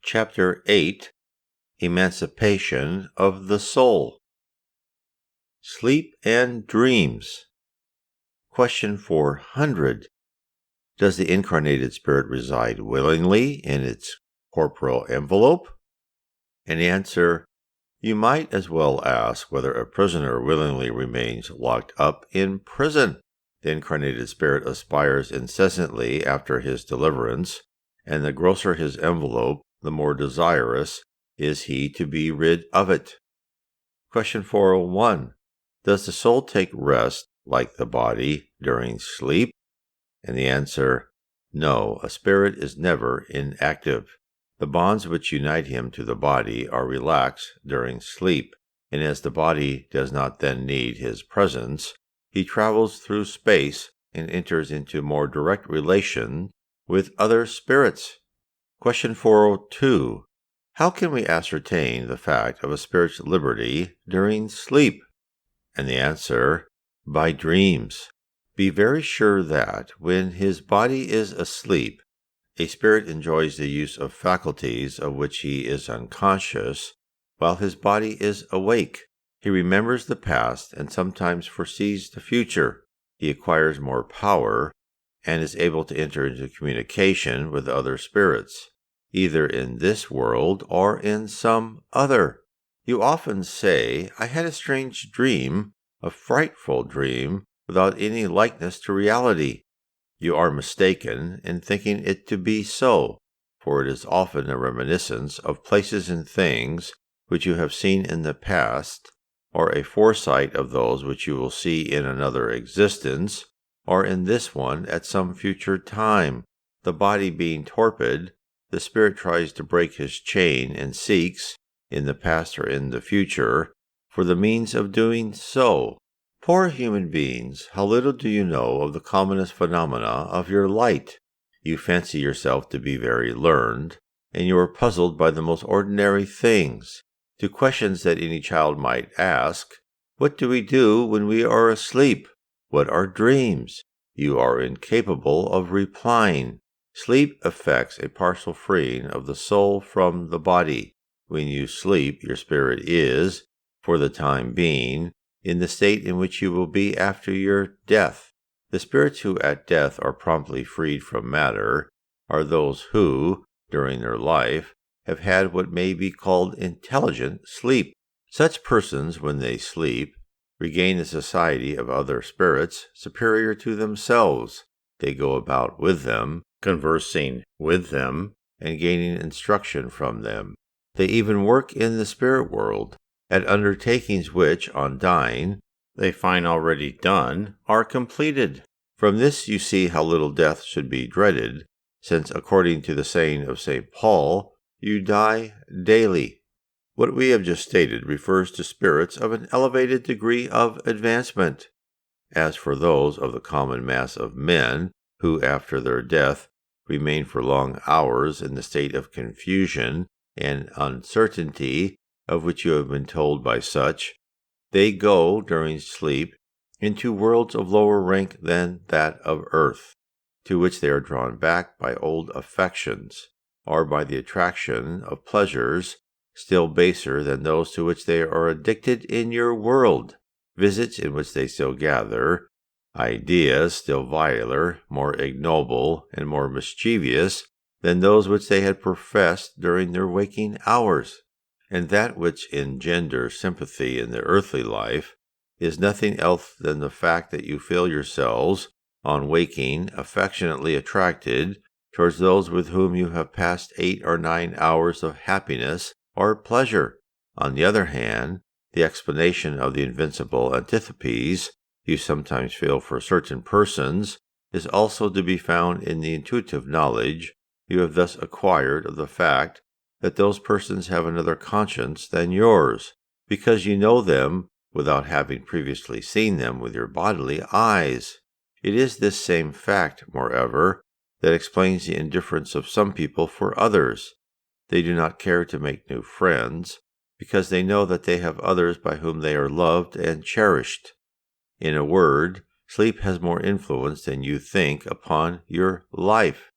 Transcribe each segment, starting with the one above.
Chapter 8, Emancipation of the Soul. Sleep and Dreams. Question 400. Does the incarnated spirit reside willingly in its corporeal envelope? And the answer, you might as well ask whether a prisoner willingly remains locked up in prison. The incarnated spirit aspires incessantly after his deliverance, and the grosser his envelope, the more desirous is he to be rid of it. Question 401. Does the soul take rest, like the body, during sleep? And the answer, no, a spirit is never inactive. The bonds which unite him to the body are relaxed during sleep, and as the body does not then need his presence, he travels through space and enters into more direct relation with other spirits. Question 402. How can we ascertain the fact of a spirit's liberty during sleep? And the answer, by dreams. Be very sure that, when his body is asleep, a spirit enjoys the use of faculties of which he is unconscious, while his body is awake. He remembers the past and sometimes foresees the future. He acquires more power and is able to enter into communication with other spirits, either in this world or in some other. You often say, I had a strange dream, a frightful dream, without any likeness to reality. You are mistaken in thinking it to be so, for it is often a reminiscence of places and things which you have seen in the past, or a foresight of those which you will see in another existence, or in this one at some future time. The body being torpid, the spirit tries to break his chain and seeks, in the past or in the future, for the means of doing so. Poor human beings, how little do you know of the commonest phenomena of your light! You fancy yourself to be very learned, and you are puzzled by the most ordinary things. To questions that any child might ask, what do we do when we are asleep? What are dreams? You are incapable of replying. Sleep effects a partial freeing of the soul from the body. When you sleep, your spirit is, for the time being, in the state in which you will be after your death. The spirits who at death are promptly freed from matter are those who, during their life, have had what may be called intelligent sleep. Such persons, when they sleep, regain the society of other spirits superior to themselves. They go about with them, conversing with them, and gaining instruction from them. They even work in the spirit world, at undertakings which, on dying, they find already done, are completed. From this you see how little death should be dreaded, since, according to the saying of St. Paul, you die daily. What we have just stated refers to spirits of an elevated degree of advancement. As for those of the common mass of men, who after their death remain for long hours in the state of confusion and uncertainty, of which you have been told by such, they go, during sleep, into worlds of lower rank than that of earth, to which they are drawn back by old affections, or by the attraction of pleasures still baser than those to which they are addicted in your world, visits in which they still gather, ideas still viler, more ignoble, and more mischievous than those which they had professed during their waking hours. And that which engenders sympathy in the earthly life is nothing else than the fact that you feel yourselves, on waking, affectionately attracted towards those with whom you have passed 8 or 9 hours of happiness or pleasure. On the other hand, the explanation of the invincible antipathies you sometimes feel for certain persons is also to be found in the intuitive knowledge you have thus acquired of the fact that those persons have another conscience than yours, because you know them without having previously seen them with your bodily eyes. It is this same fact, moreover, that explains the indifference of some people for others. They do not care to make new friends, because they know that they have others by whom they are loved and cherished. In a word, sleep has more influence than you think upon your life.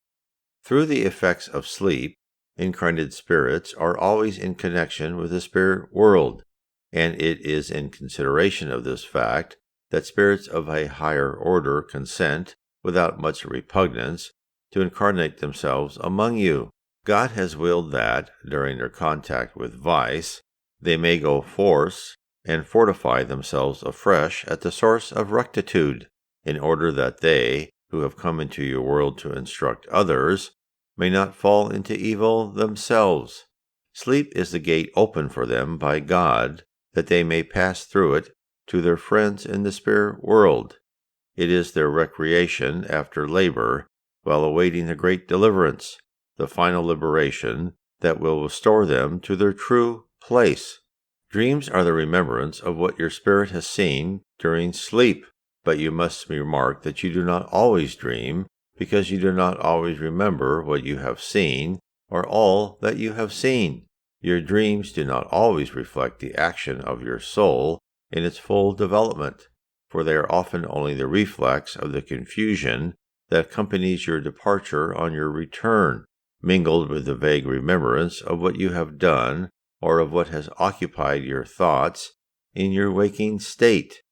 Through the effects of sleep, Incarnated spirits are always in connection with the spirit world, and it is in consideration of this fact that spirits of a higher order consent, without much repugnance, to incarnate themselves among you. God has willed that, during their contact with vice, they may go forth and fortify themselves afresh at the source of rectitude, in order that they, who have come into your world to instruct others, may not fall into evil themselves. Sleep is the gate opened for them by God, that they may pass through it to their friends in the spirit world. It is their recreation after labor, while awaiting the great deliverance, the final liberation that will restore them to their true place. Dreams are the remembrance of what your spirit has seen during sleep, but you must remark that you do not always dream, because you do not always remember what you have seen, or all that you have seen. Your dreams do not always reflect the action of your soul in its full development, for they are often only the reflex of the confusion that accompanies your departure on your return, mingled with the vague remembrance of what you have done or of what has occupied your thoughts in your waking state.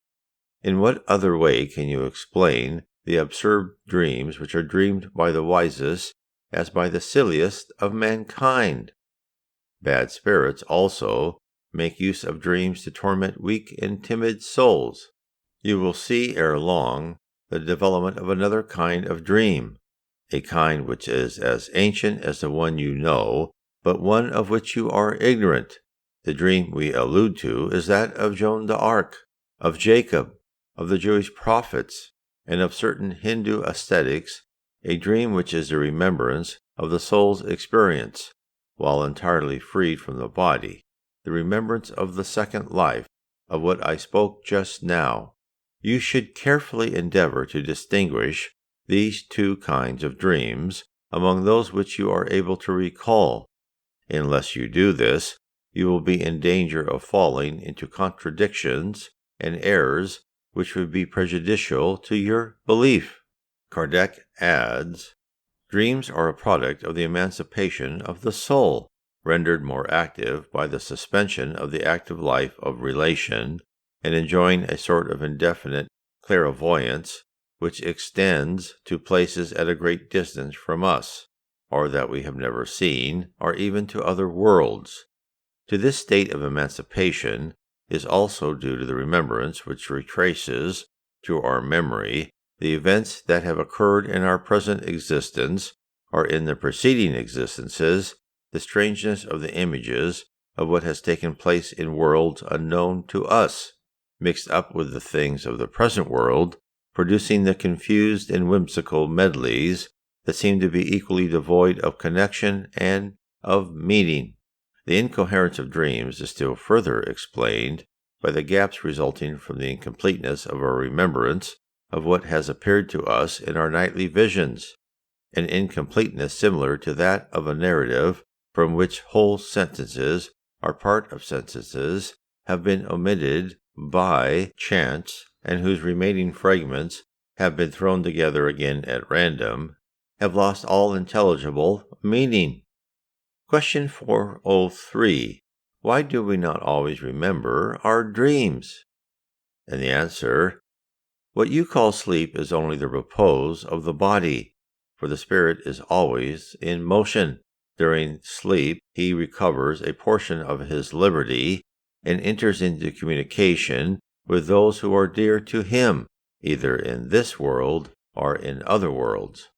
In what other way can you explain the absurd dreams which are dreamed by the wisest as by the silliest of mankind? Bad spirits also make use of dreams to torment weak and timid souls. You will see ere long the development of another kind of dream, a kind which is as ancient as the one you know, but one of which you are ignorant. The dream we allude to is that of Joan d'Arc, of Jacob, of the Jewish prophets, and of certain Hindu ascetics, a dream which is the remembrance of the soul's experience, while entirely freed from the body, the remembrance of the second life, of what I spoke just now. You should carefully endeavor to distinguish these two kinds of dreams among those which you are able to recall. Unless you do this, you will be in danger of falling into contradictions and errors which would be prejudicial to your belief. Kardec adds, dreams are a product of the emancipation of the soul, rendered more active by the suspension of the active life of relation, and enjoying a sort of indefinite clairvoyance which extends to places at a great distance from us, or that we have never seen, or even to other worlds. To this state of emancipation is also due to the remembrance which retraces to our memory the events that have occurred in our present existence, or in the preceding existences, the strangeness of the images of what has taken place in worlds unknown to us, mixed up with the things of the present world, producing the confused and whimsical medleys that seem to be equally devoid of connection and of meaning. The incoherence of dreams is still further explained by the gaps resulting from the incompleteness of our remembrance of what has appeared to us in our nightly visions, an incompleteness similar to that of a narrative from which whole sentences or part of sentences have been omitted by chance, and whose remaining fragments have been thrown together again at random, have lost all intelligible meaning. Question 403. Why do we not always remember our dreams? And the answer, what you call sleep is only the repose of the body, for the spirit is always in motion. During sleep, he recovers a portion of his liberty and enters into communication with those who are dear to him, either in this world or in other worlds.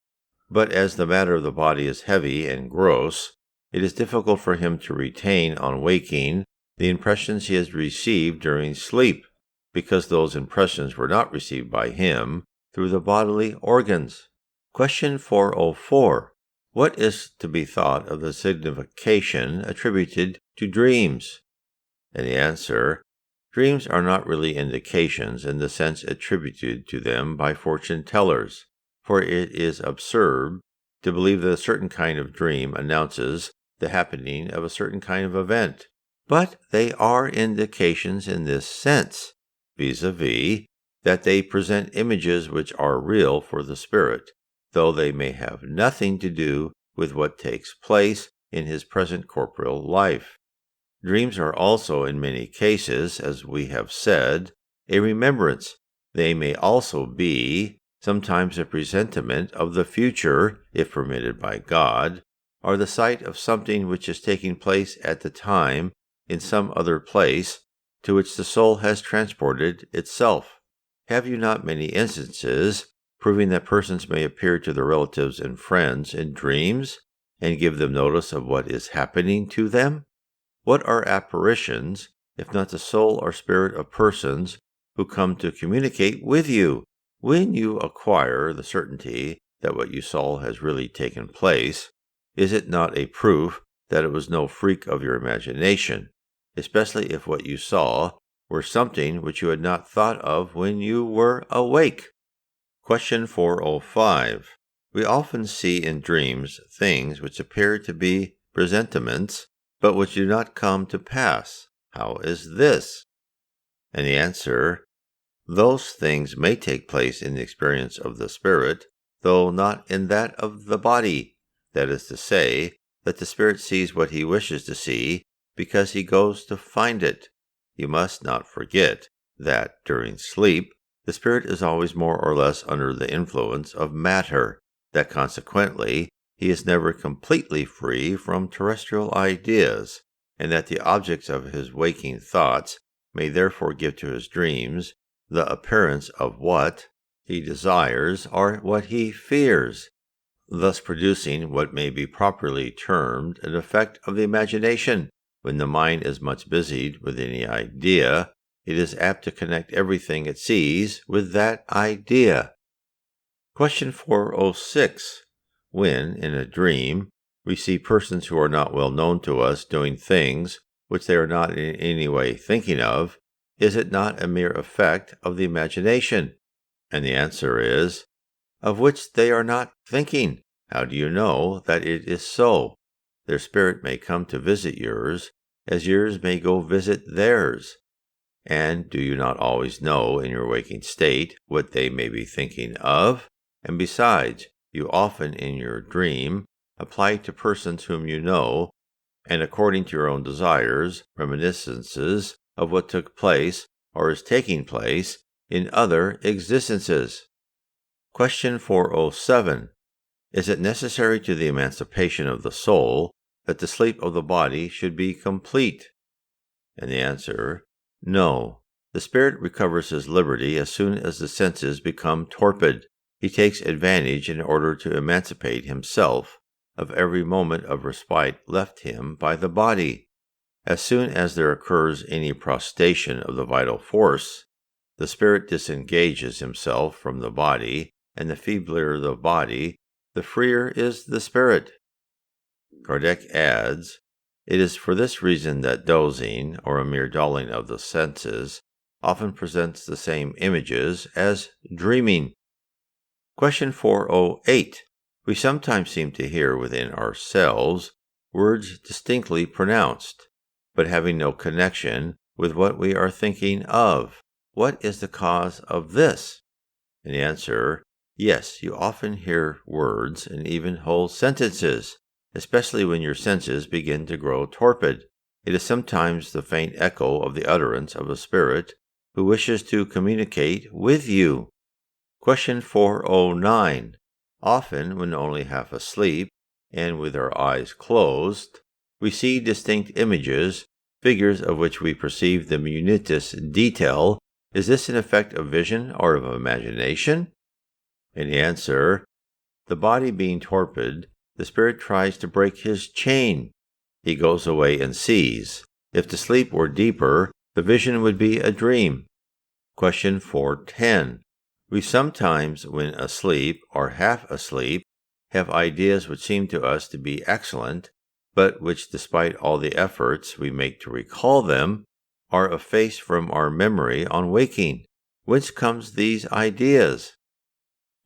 But as the matter of the body is heavy and gross, it is difficult for him to retain on waking the impressions he has received during sleep, because those impressions were not received by him through the bodily organs. Question 404. What is to be thought of the signification attributed to dreams? And the answer, dreams are not really indications in the sense attributed to them by fortune tellers, for it is absurd to believe that a certain kind of dream announces the happening of a certain kind of event. But they are indications in this sense, vis-a-vis, that they present images which are real for the spirit, though they may have nothing to do with what takes place in his present corporeal life. Dreams are also, in many cases, as we have said, a remembrance. They may also be sometimes a presentiment of the future, if permitted by God, or the sight of something which is taking place at the time in some other place to which the soul has transported itself. Have you not many instances proving that persons may appear to their relatives and friends in dreams and give them notice of what is happening to them? What are apparitions, if not the soul or spirit of persons who come to communicate with you? When you acquire the certainty that what you saw has really taken place, is it not a proof that it was no freak of your imagination, especially if what you saw were something which you had not thought of when you were awake? Question 405. We often see in dreams things which appear to be presentiments, but which do not come to pass. How is this? And the answer: those things may take place in the experience of the spirit, though not in that of the body. That is to say, that the spirit sees what he wishes to see because he goes to find it. You must not forget that during sleep, the spirit is always more or less under the influence of matter, that consequently he is never completely free from terrestrial ideas, and that the objects of his waking thoughts may therefore give to his dreams the appearance of what he desires or what he fears, thus producing what may be properly termed an effect of the imagination. When the mind is much busied with any idea, it is apt to connect everything it sees with that idea. Question 406. When, in a dream, we see persons who are not well known to us doing things which they are not in any way thinking of, is it not a mere effect of the imagination? And the answer is, of which they are not thinking. How do you know that it is so? Their spirit may come to visit yours, as yours may go visit theirs. And do you not always know in your waking state what they may be thinking of? And besides, you often in your dream apply to persons whom you know, and according to your own desires, reminiscences of what took place or is taking place in other existences. Question 407. Is it necessary to the emancipation of the soul that the sleep of the body should be complete? And the answer: no. The spirit recovers his liberty as soon as the senses become torpid. He takes advantage in order to emancipate himself of every moment of respite left him by the body. As soon as there occurs any prostration of the vital force, the spirit disengages himself from the body, and the feebler the body, the freer is the spirit. Kardec adds, it is for this reason that dozing, or a mere dulling of the senses, often presents the same images as dreaming. Question 408. We sometimes seem to hear within ourselves words distinctly pronounced, but having no connection with what we are thinking of. What is the cause of this? And the answer: yes, you often hear words and even whole sentences, especially when your senses begin to grow torpid. It is sometimes the faint echo of the utterance of a spirit who wishes to communicate with you. Question 409. Often, when only half asleep, and with our eyes closed, we see distinct images, figures of which we perceive the minutest detail. Is this an effect of vision or of imagination? And the answer: the body being torpid, the spirit tries to break his chain. He goes away and sees. If the sleep were deeper, the vision would be a dream. Question 410. We sometimes, when asleep or half asleep, have ideas which seem to us to be excellent, but which, despite all the efforts we make to recall them, are effaced from our memory on waking. Whence comes these ideas?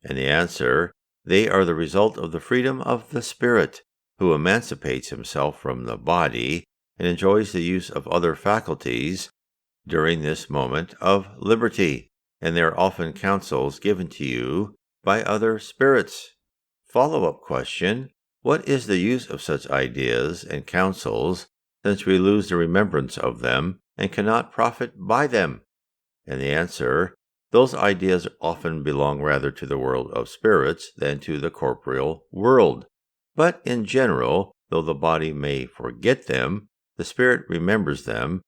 And the answer: they are the result of the freedom of the spirit, who emancipates himself from the body and enjoys the use of other faculties during this moment of liberty. And there are often counsels given to you by other spirits. Follow-up question: What is the use of such ideas and counsels, since we lose the remembrance of them and cannot profit by them? And the answer, those ideas often belong rather to the world of spirits than to the corporeal world. But in general, though the body may forget them, the spirit remembers them,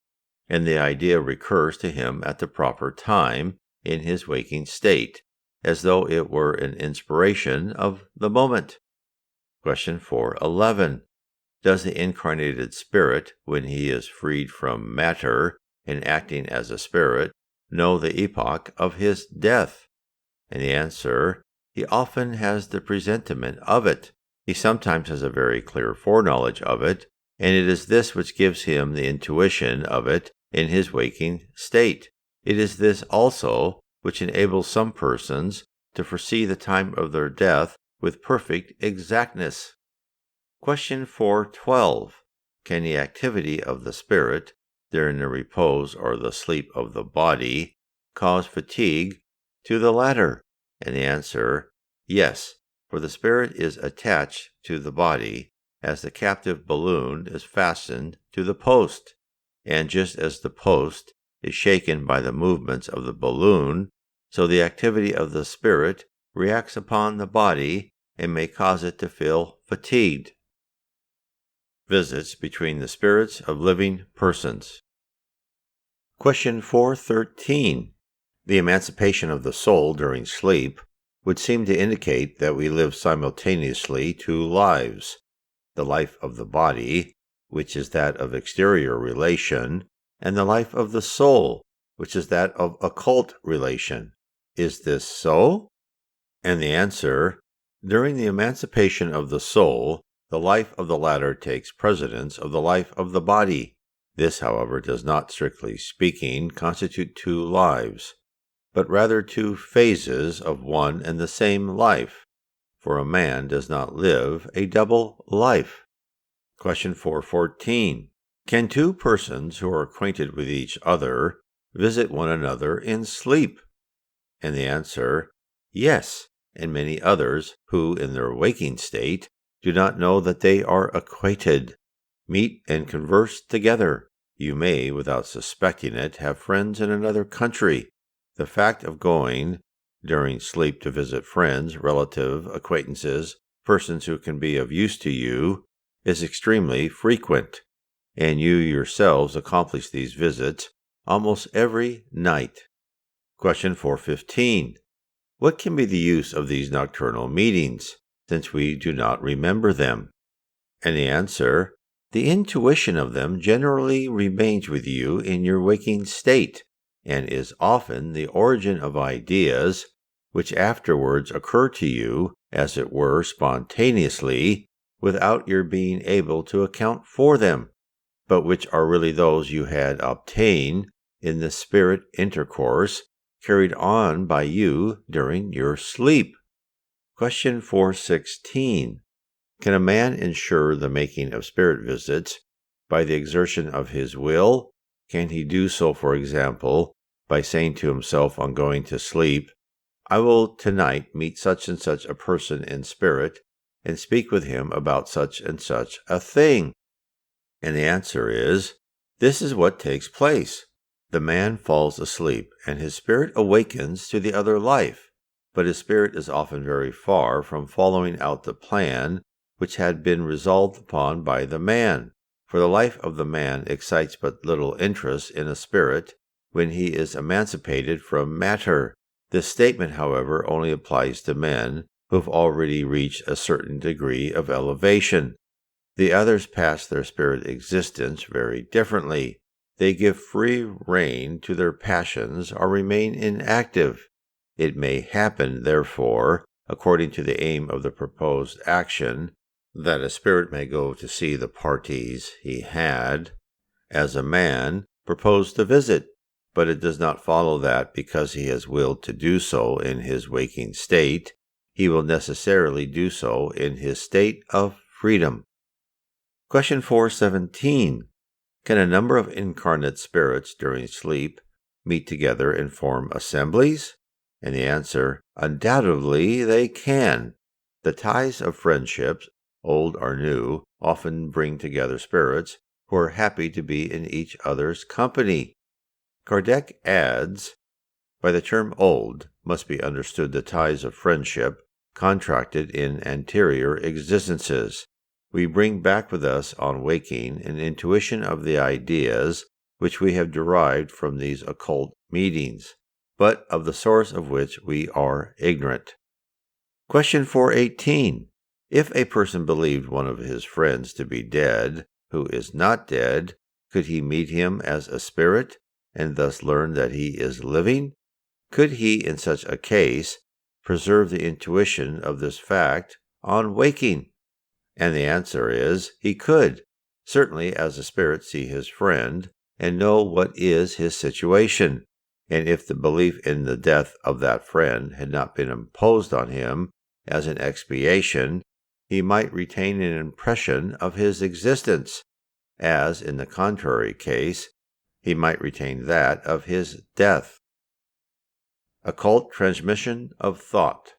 and the idea recurs to him at the proper time in his waking state, as though it were an inspiration of the moment. Question 411. Does the incarnated spirit, when he is freed from matter and acting as a spirit, know the epoch of his death? And the answer, he often has the presentiment of it. He sometimes has a very clear foreknowledge of it, and it is this which gives him the intuition of it in his waking state. It is this also which enables some persons to foresee the time of their death with perfect exactness. Question 412. Can the activity of the spirit, during the repose or the sleep of the body, cause fatigue to the latter? And the answer, yes, for the spirit is attached to the body, as the captive balloon is fastened to the post. And just as the post is shaken by the movements of the balloon, so the activity of the spirit reacts upon the body and may cause it to feel fatigued. Visits between the spirits of living persons. Question 413. The emancipation of the soul during sleep would seem to indicate that we live simultaneously two lives, the life of the body, which is that of exterior relation, and the life of the soul, which is that of occult relation. Is this so? And the answer, during the emancipation of the soul, the life of the latter takes precedence of the life of the body. This, however, does not, strictly speaking, constitute two lives, but rather two phases of one and the same life, for a man does not live a double life. Question 414. Can two persons who are acquainted with each other visit one another in sleep? And the answer, yes, and many others who, in their waking state, do not know that they are acquainted, meet and converse together. You may, without suspecting it, have friends in another country. The fact of going during sleep to visit friends, relative, acquaintances, persons who can be of use to you, is extremely frequent, and you yourselves accomplish these visits almost every night. Question 415. What can be the use of these nocturnal meetings, since we do not remember them? And the answer, the intuition of them generally remains with you in your waking state, and is often the origin of ideas which afterwards occur to you, as it were, spontaneously, without your being able to account for them, but which are really those you had obtained in the spirit intercourse carried on by you during your sleep. Question 416. Can a man ensure the making of spirit visits by the exertion of his will? Can he do so, for example, by saying to himself on going to sleep, I will tonight meet such and such a person in spirit and speak with him about such and such a thing? And the answer is, this is what takes place. The man falls asleep, and his spirit awakens to the other life, but his spirit is often very far from following out the plan which had been resolved upon by the man, for the life of the man excites but little interest in a spirit when he is emancipated from matter. This statement, however, only applies to men who have already reached a certain degree of elevation. The others pass their spirit existence very differently. They give free rein to their passions or remain inactive. It may happen, therefore, according to the aim of the proposed action, that a spirit may go to see the parties he had, as a man, proposed to visit, but it does not follow that because he has willed to do so in his waking state, he will necessarily do so in his state of freedom. Question 417. Can a number of incarnate spirits during sleep meet together and form assemblies? And the answer, undoubtedly they can. The ties of friendships old or new, often bring together spirits who are happy to be in each other's company. Kardec adds, by the term old must be understood the ties of friendship contracted in anterior existences. We bring back with us on waking an intuition of the ideas which we have derived from these occult meetings, but of the source of which we are ignorant. Question 418. If a person believed one of his friends to be dead, who is not dead, could he meet him as a spirit, and thus learn that he is living? Could he, in such a case, preserve the intuition of this fact on waking? And the answer is, he could, certainly as a spirit see his friend, and know what is his situation. And if the belief in the death of that friend had not been imposed on him as an expiation, he might retain an impression of his existence, as in the contrary case, he might retain that of his death. Occult transmission of thought.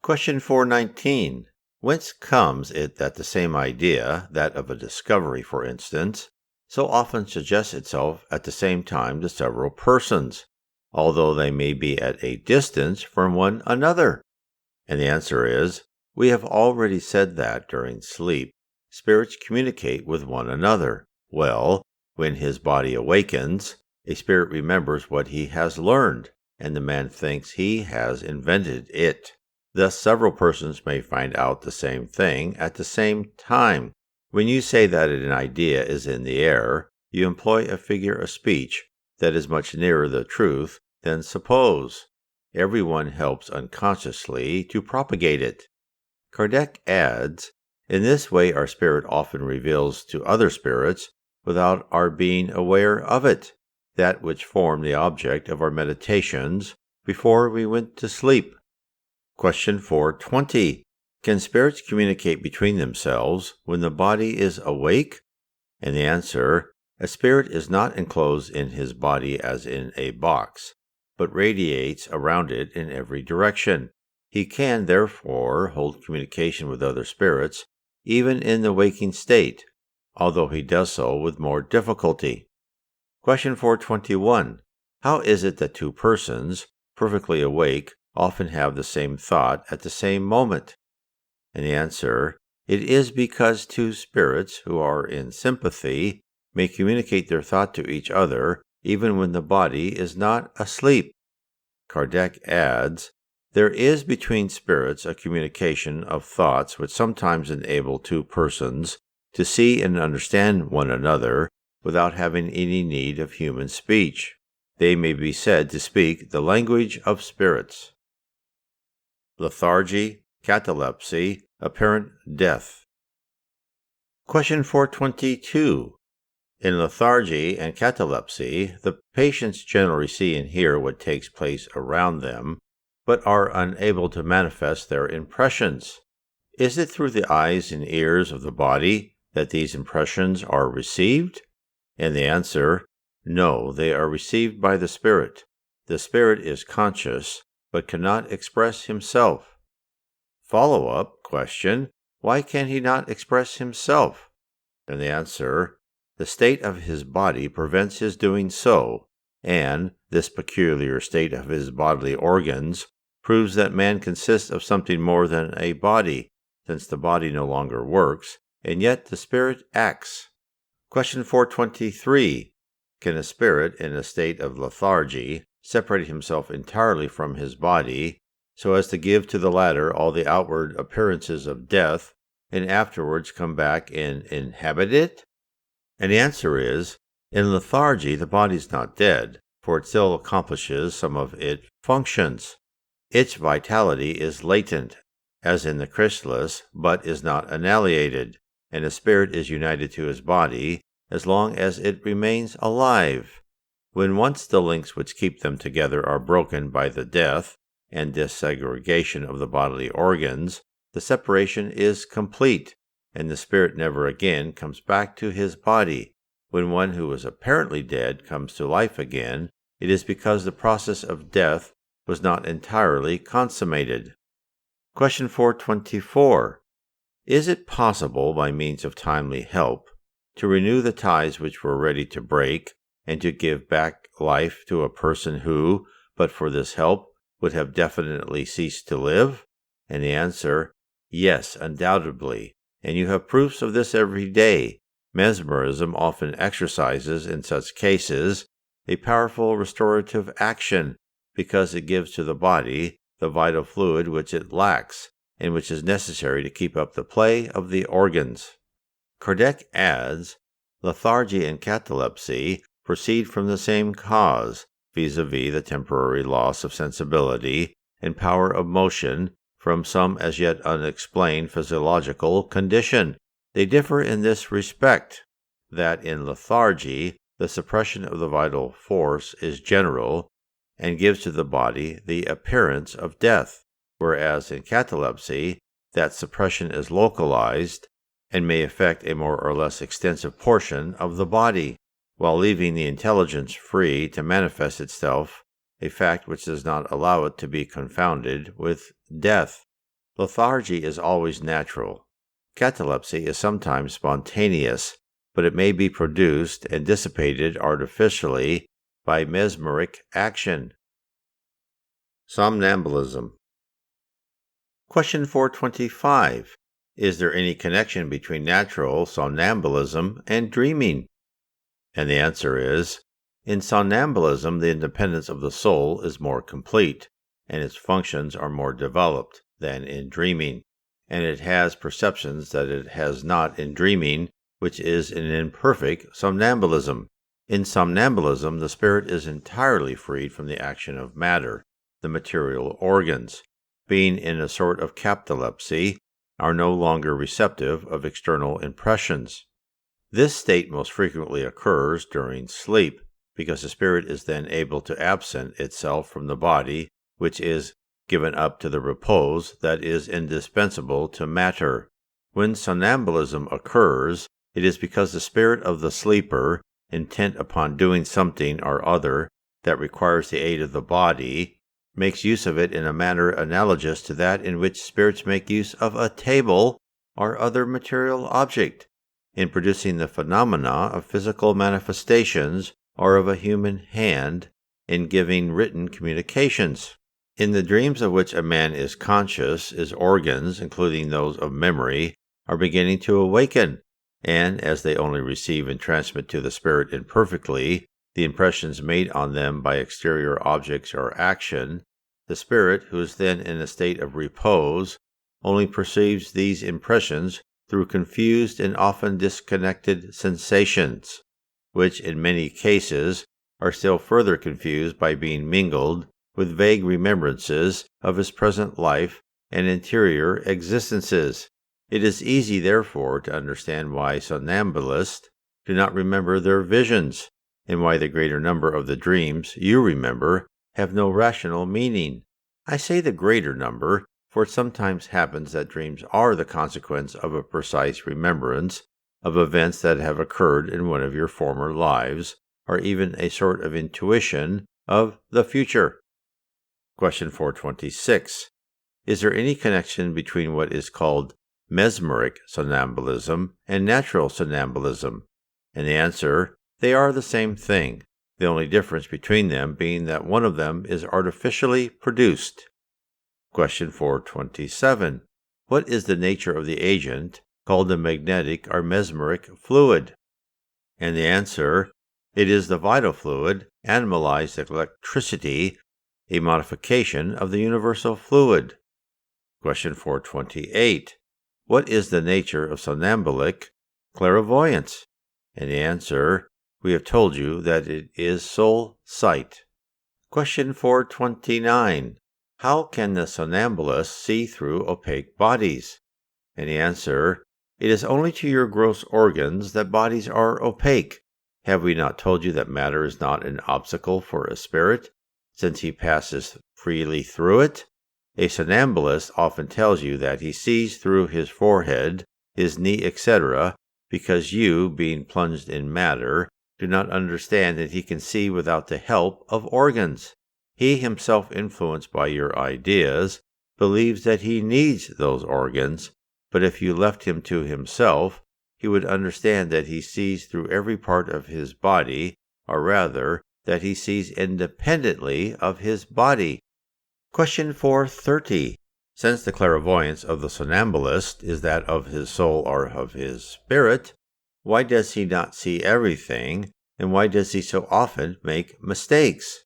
Question 419. Whence comes it that the same idea, that of a discovery for instance, so often suggests itself at the same time to several persons, although they may be at a distance from one another? And the answer is, we have already said that during sleep, spirits communicate with one another. Well, when his body awakens, a spirit remembers what he has learned, and the man thinks he has invented it. Thus, several persons may find out the same thing at the same time. When you say that an idea is in the air, you employ a figure of speech that is much nearer the truth than suppose. Everyone helps unconsciously to propagate it. Kardec adds, in this way our spirit often reveals to other spirits, without our being aware of it, that which formed the object of our meditations before we went to sleep. Question 420. Can spirits communicate between themselves when the body is awake? And the answer, a spirit is not enclosed in his body as in a box, but radiates around it in every direction. He can, therefore, hold communication with other spirits, even in the waking state, although he does so with more difficulty. Question 421. How is it that two persons, perfectly awake, often have the same thought at the same moment? And the answer, it is because two spirits who are in sympathy may communicate their thought to each other even when the body is not asleep. Kardec adds, there is between spirits a communication of thoughts which sometimes enable two persons to see and understand one another without having any need of human speech. They may be said to speak the language of spirits. Lethargy, catalepsy, apparent death. Question 422. In lethargy and catalepsy, the patients generally see and hear what takes place around them, but are unable to manifest their impressions. Is it through the eyes and ears of the body that these impressions are received? And the answer, no, they are received by the spirit. The spirit is conscious, but cannot express himself. Follow-up question, why can he not express himself? And the answer, the state of his body prevents his doing so, and this peculiar state of his bodily organs proves that man consists of something more than a body, since the body no longer works, and yet the spirit acts. Question 423. Can a spirit in a state of lethargy separate himself entirely from his body, so as to give to the latter all the outward appearances of death, and afterwards come back and inhabit it? And the answer is, in lethargy the body is not dead, for it still accomplishes some of its functions. Its vitality is latent, as in the chrysalis, but is not annihilated, and the spirit is united to his body as long as it remains alive. When once the links which keep them together are broken by the death and disaggregation of the bodily organs, the separation is complete, and the spirit never again comes back to his body. When one who was apparently dead comes to life again, it is because the process of death was not entirely consummated. Question 424. Is it possible, by means of timely help, to renew the ties which were ready to break, and to give back life to a person who, but for this help, would have definitely ceased to live? And the answer, yes, undoubtedly, and you have proofs of this every day. Mesmerism often exercises, in such cases, a powerful restorative action, because it gives to the body the vital fluid which it lacks, and which is necessary to keep up the play of the organs. Kardec adds, lethargy and catalepsy proceed from the same cause, vis-a-vis the temporary loss of sensibility and power of motion from some as yet unexplained physiological condition. They differ in this respect, that in lethargy the suppression of the vital force is general and gives to the body the appearance of death, whereas in catalepsy that suppression is localized and may affect a more or less extensive portion of the body, while leaving the intelligence free to manifest itself, a fact which does not allow it to be confounded with death. Lethargy is always natural. Catalepsy is sometimes spontaneous, but it may be produced and dissipated artificially by mesmeric action. Somnambulism. Question 425. Is there any connection between natural somnambulism and dreaming? And the answer is, in somnambulism the independence of the soul is more complete, and its functions are more developed than in dreaming, and it has perceptions that it has not in dreaming, which is an imperfect somnambulism. In somnambulism the spirit is entirely freed from the action of matter, the material organs, being in a sort of catalepsy, are no longer receptive of external impressions. This state most frequently occurs during sleep, because the spirit is then able to absent itself from the body, which is given up to the repose that is indispensable to matter. When somnambulism occurs, it is because the spirit of the sleeper, intent upon doing something or other that requires the aid of the body, makes use of it in a manner analogous to that in which spirits make use of a table or other material object, in producing the phenomena of physical manifestations or of a human hand, in giving written communications. In the dreams of which a man is conscious, his organs, including those of memory, are beginning to awaken, and as they only receive and transmit to the spirit imperfectly the impressions made on them by exterior objects or action, the spirit, who is then in a state of repose, only perceives these impressions through confused and often disconnected sensations, which in many cases are still further confused by being mingled with vague remembrances of his present life and interior existences. It is easy, therefore, to understand why somnambulists do not remember their visions, and why the greater number of the dreams you remember have no rational meaning. I say the greater number, for it sometimes happens that dreams are the consequence of a precise remembrance of events that have occurred in one of your former lives, or even a sort of intuition of the future. Question 426. Is there any connection between what is called mesmeric somnambulism and natural somnambulism? And the answer, they are the same thing, the only difference between them being that one of them is artificially produced. Question 427. What is the nature of the agent called the magnetic or mesmeric fluid? And the answer, it is the vital fluid, animalized electricity, a modification of the universal fluid. Question 428. What is the nature of somnambulic clairvoyance? And the answer, we have told you that it is soul sight. Question 429. How can the somnambulist see through opaque bodies? And the answer, it is only to your gross organs that bodies are opaque. Have we not told you that matter is not an obstacle for a spirit, since he passes freely through it? A somnambulist often tells you that he sees through his forehead, his knee, etc., because you, being plunged in matter, do not understand that he can see without the help of organs. He himself, influenced by your ideas, believes that he needs those organs, but if you left him to himself, he would understand that he sees through every part of his body, or rather, that he sees independently of his body. Question 430. Since the clairvoyance of the somnambulist is that of his soul or of his spirit, why does he not see everything, and why does he so often make mistakes?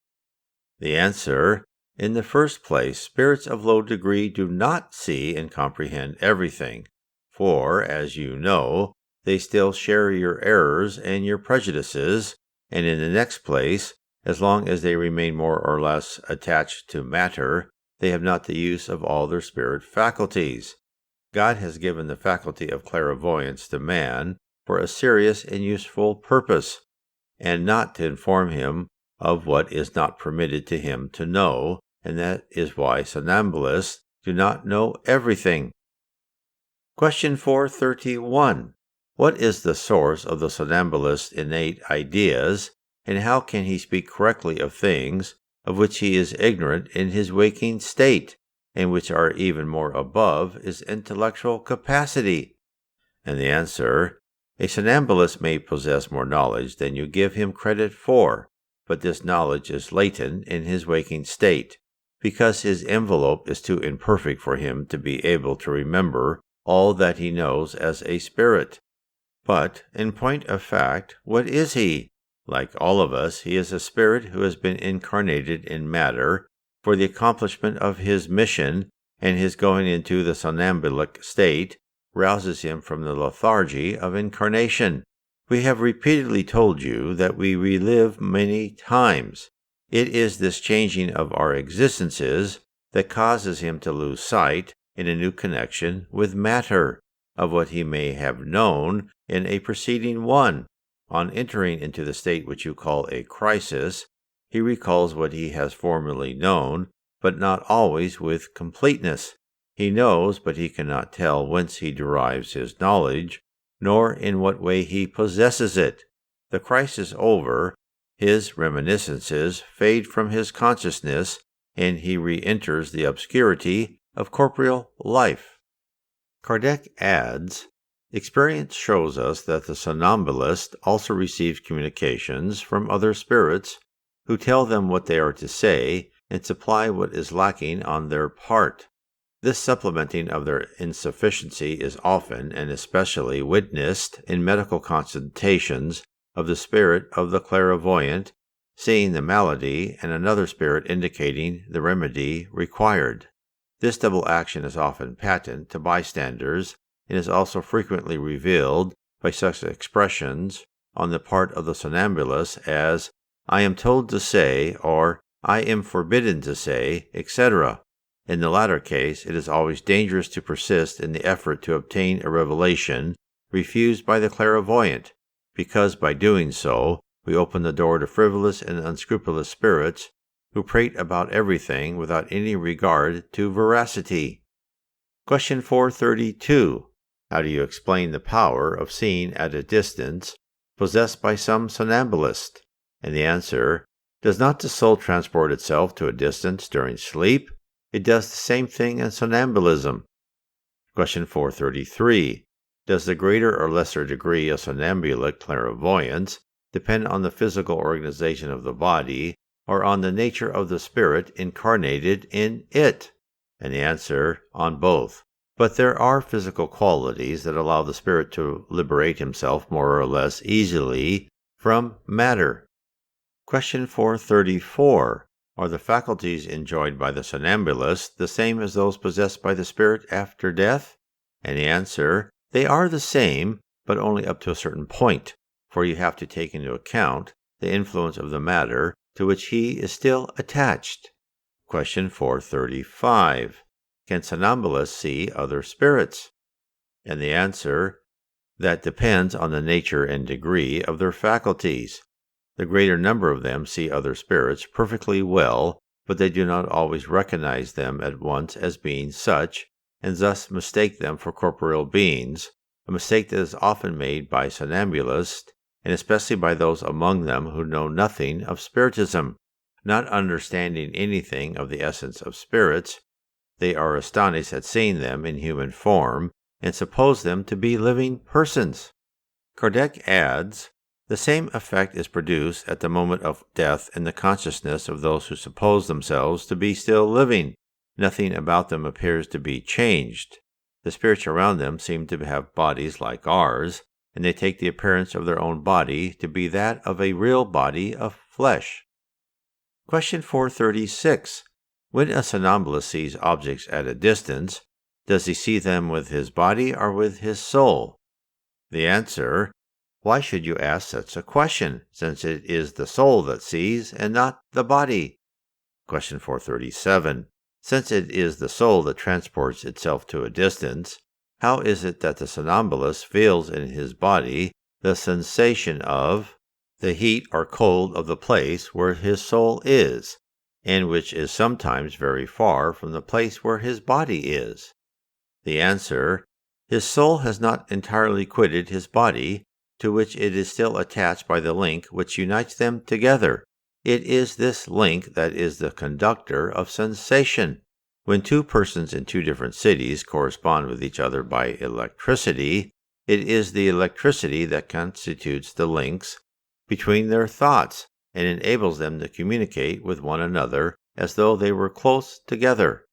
The answer: in the first place, spirits of low degree do not see and comprehend everything, for, as you know, they still share your errors and your prejudices, and in the next place, as long as they remain more or less attached to matter, they have not the use of all their spirit faculties. God has given the faculty of clairvoyance to man for a serious and useful purpose, and not to inform him of what is not permitted to him to know, and that is why somnambulists do not know everything. Question 431. What is the source of the somnambulist's innate ideas, and how can he speak correctly of things of which he is ignorant in his waking state, and which are even more above his intellectual capacity? And the answer: a somnambulist may possess more knowledge than you give him credit for, but this knowledge is latent in his waking state, because his envelope is too imperfect for him to be able to remember all that he knows as a spirit. But, in point of fact, what is he? Like all of us, he is a spirit who has been incarnated in matter for the accomplishment of his mission, and his going into the somnambulic state rouses him from the lethargy of incarnation. We have repeatedly told you that we relive many times. It is this changing of our existences that causes him to lose sight, in a new connection with matter, of what he may have known in a preceding one. On entering into the state which you call a crisis, he recalls what he has formerly known, but not always with completeness. He knows, but he cannot tell whence he derives his knowledge, nor in what way he possesses it. The crisis over, his reminiscences fade from his consciousness, and he re-enters the obscurity of corporeal life. Kardec adds, experience shows us that the somnambulist also receives communications from other spirits who tell them what they are to say and supply what is lacking on their part. This supplementing of their insufficiency is often and especially witnessed in medical consultations of the spirit of the clairvoyant seeing the malady and another spirit indicating the remedy required. This double action is often patent to bystanders and is also frequently revealed by such expressions on the part of the somnambulist as, "I am told to say," or "I am forbidden to say," etc. In the latter case, it is always dangerous to persist in the effort to obtain a revelation refused by the clairvoyant, because by doing so, we open the door to frivolous and unscrupulous spirits who prate about everything without any regard to veracity. Question 432. How do you explain the power of seeing at a distance possessed by some somnambulist? And the answer: does not the soul transport itself to a distance during sleep? It does the same thing in somnambulism. Question 433. Does the greater or lesser degree of somnambulic clairvoyance depend on the physical organization of the body, or on the nature of the spirit incarnated in it? And the answer: on both. But there are physical qualities that allow the spirit to liberate himself more or less easily from matter. Question 434. Are the faculties enjoyed by the somnambulist the same as those possessed by the spirit after death? And the answer: they are the same, but only up to a certain point, for you have to take into account the influence of the matter to which he is still attached. Question 435. Can somnambulists see other spirits? And the answer: that depends on the nature and degree of their faculties. The greater number of them see other spirits perfectly well, but they do not always recognize them at once as being such, and thus mistake them for corporeal beings, a mistake that is often made by somnambulists, and especially by those among them who know nothing of Spiritism. Not understanding anything of the essence of spirits, they are astonished at seeing them in human form, and suppose them to be living persons. Kardec adds, the same effect is produced at the moment of death in the consciousness of those who suppose themselves to be still living. Nothing about them appears to be changed. The spirits around them seem to have bodies like ours, and they take the appearance of their own body to be that of a real body of flesh. Question 436. When a somnambulist sees objects at a distance, does he see them with his body or with his soul? The answer: why should you ask such a question, since it is the soul that sees and not the body? Question 437. Since it is the soul that transports itself to a distance, how is it that the somnambulist feels in his body the sensation of the heat or cold of the place where his soul is, and which is sometimes very far from the place where his body is? The answer: his soul has not entirely quitted his body, to which it is still attached by the link which unites them together. It is this link that is the conductor of sensation. When two persons in two different cities correspond with each other by electricity, it is the electricity that constitutes the links between their thoughts and enables them to communicate with one another as though they were close together.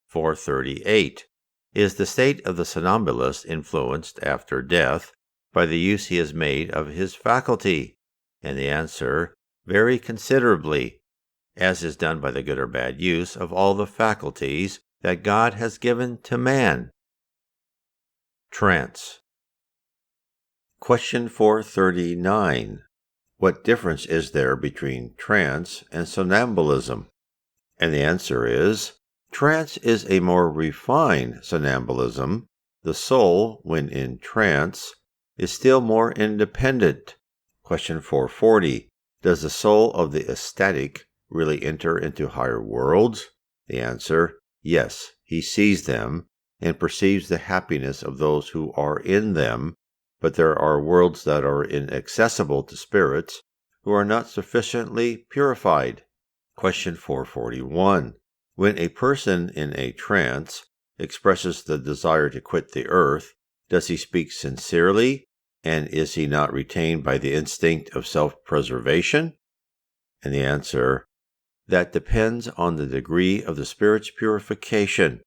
438. Is the state of the somnambulist influenced after death by the use he has made of his faculty? And the answer: very considerably, as is done by the good or bad use of all the faculties that God has given to man. Trance. Question 439. What difference is there between trance and somnambulism? And the answer is: trance is a more refined somnambulism. The soul, when in trance, is still more independent. Question 440. Does the soul of the ecstatic really enter into higher worlds? The answer: yes, he sees them and perceives the happiness of those who are in them, but there are worlds that are inaccessible to spirits who are not sufficiently purified. Question 441. When a person in a trance expresses the desire to quit the earth, does he speak sincerely, and is he not retained by the instinct of self-preservation? And the answer: that depends on the degree of the spirit's purification.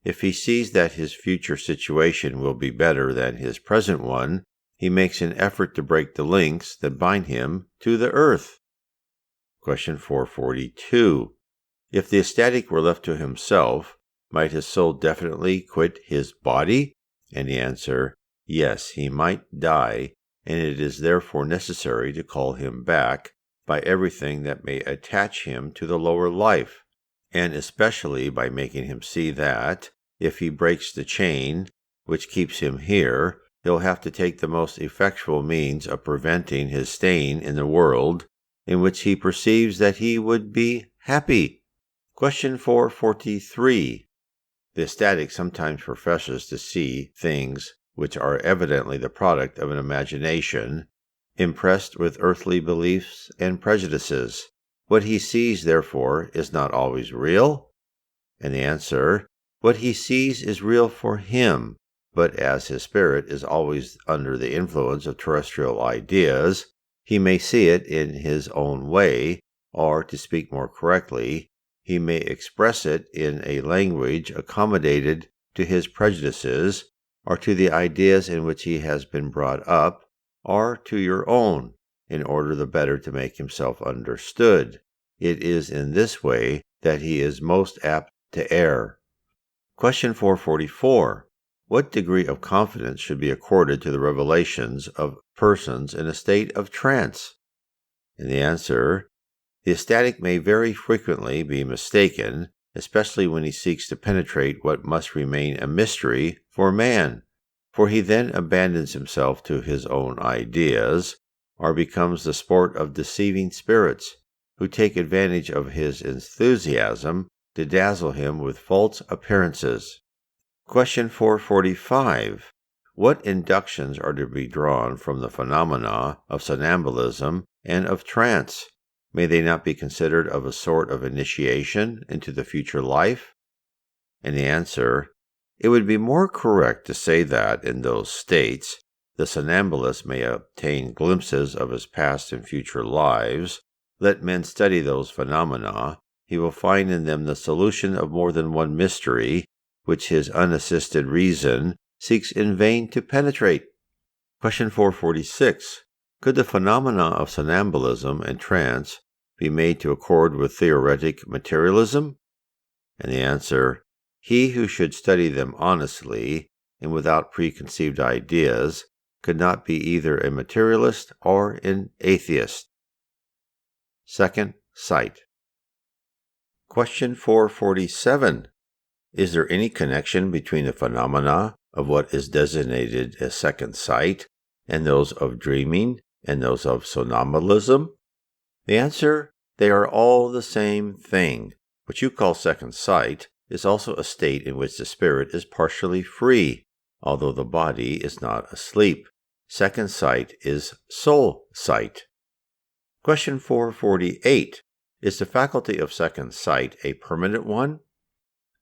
If he sees that his future situation will be better than his present one, he makes an effort to break the links that bind him to the earth. Question 442. If the ecstatic were left to himself, might his soul definitely quit his body? And the answer: yes, he might die, and it is therefore necessary to call him back by everything that may attach him to the lower life, and especially by making him see that, if he breaks the chain which keeps him here, he'll have to take the most effectual means of preventing his staying in the world in which he perceives that he would be happy. Question 443. The ecstatic sometimes professes to see things which are evidently the product of an imagination, impressed with earthly beliefs and prejudices. What he sees, therefore, is not always real? And the answer: what he sees is real for him, but as his spirit is always under the influence of terrestrial ideas, he may see it in his own way, or, to speak more correctly, he may express it in a language accommodated to his prejudices, or to the ideas in which he has been brought up, or to your own, in order the better to make himself understood. It is in this way that he is most apt to err. Question 444. What degree of confidence should be accorded to the revelations of persons in a state of trance? And the answer: the ecstatic may very frequently be mistaken, especially when he seeks to penetrate what must remain a mystery for man, for he then abandons himself to his own ideas, or becomes the sport of deceiving spirits, who take advantage of his enthusiasm to dazzle him with false appearances. Question 445. What inductions are to be drawn from the phenomena of somnambulism and of trance? May they not be considered of a sort of initiation into the future life? And the answer: It would be more correct to say that in those states, the somnambulist may obtain glimpses of his past and future lives. Let men study those phenomena. He will find in them the solution of more than one mystery, which his unassisted reason seeks in vain to penetrate. Question 446. Could the phenomena of somnambulism and trance be made to accord with theoretic materialism? And the answer, he who should study them honestly and without preconceived ideas could not be either a materialist or an atheist. Second sight. Question 447. Is there any connection between the phenomena of what is designated as second sight and those of dreaming and those of somnambulism? The answer, they are all the same thing. What you call second sight is also a state in which the spirit is partially free, although the body is not asleep. Second sight is soul sight. Question 448. Is the faculty of second sight a permanent one?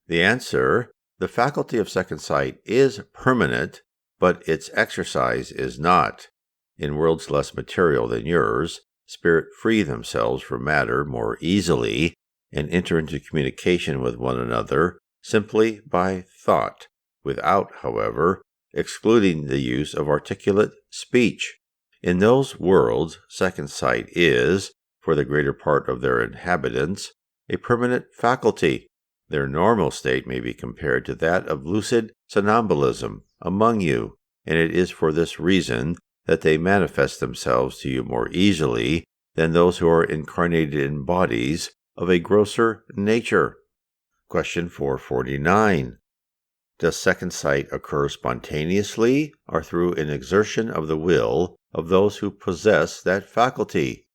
The answer, the faculty of second sight is permanent, but its exercise is not. In worlds less material than yours, spirits free themselves from matter more easily and enter into communication with one another simply by thought, without, however, excluding the use of articulate speech. In those worlds, second sight is, for the greater part of their inhabitants, a permanent faculty. Their normal state may be compared to that of lucid somnambulism among you, and it is for this reason that they manifest themselves to you more easily than those who are incarnated in bodies of a grosser nature. Question 449. Does second sight occur spontaneously or through an exertion of the will of those who possess that faculty?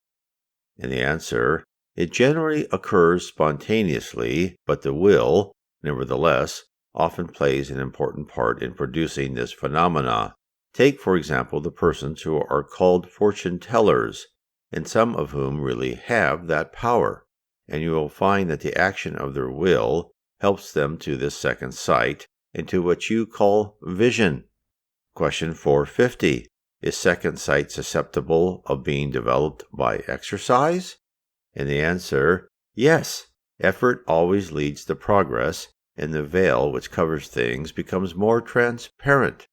And the answer, it generally occurs spontaneously, but the will, nevertheless, often plays an important part in producing this phenomena. Take, for example, the persons who are called fortune tellers, and some of whom really have that power, and you will find that the action of their will helps them to this second sight and to what you call vision. Question 450. Is second sight susceptible of being developed by exercise? And the answer, yes. Effort always leads to progress, and the veil which covers things becomes more transparent.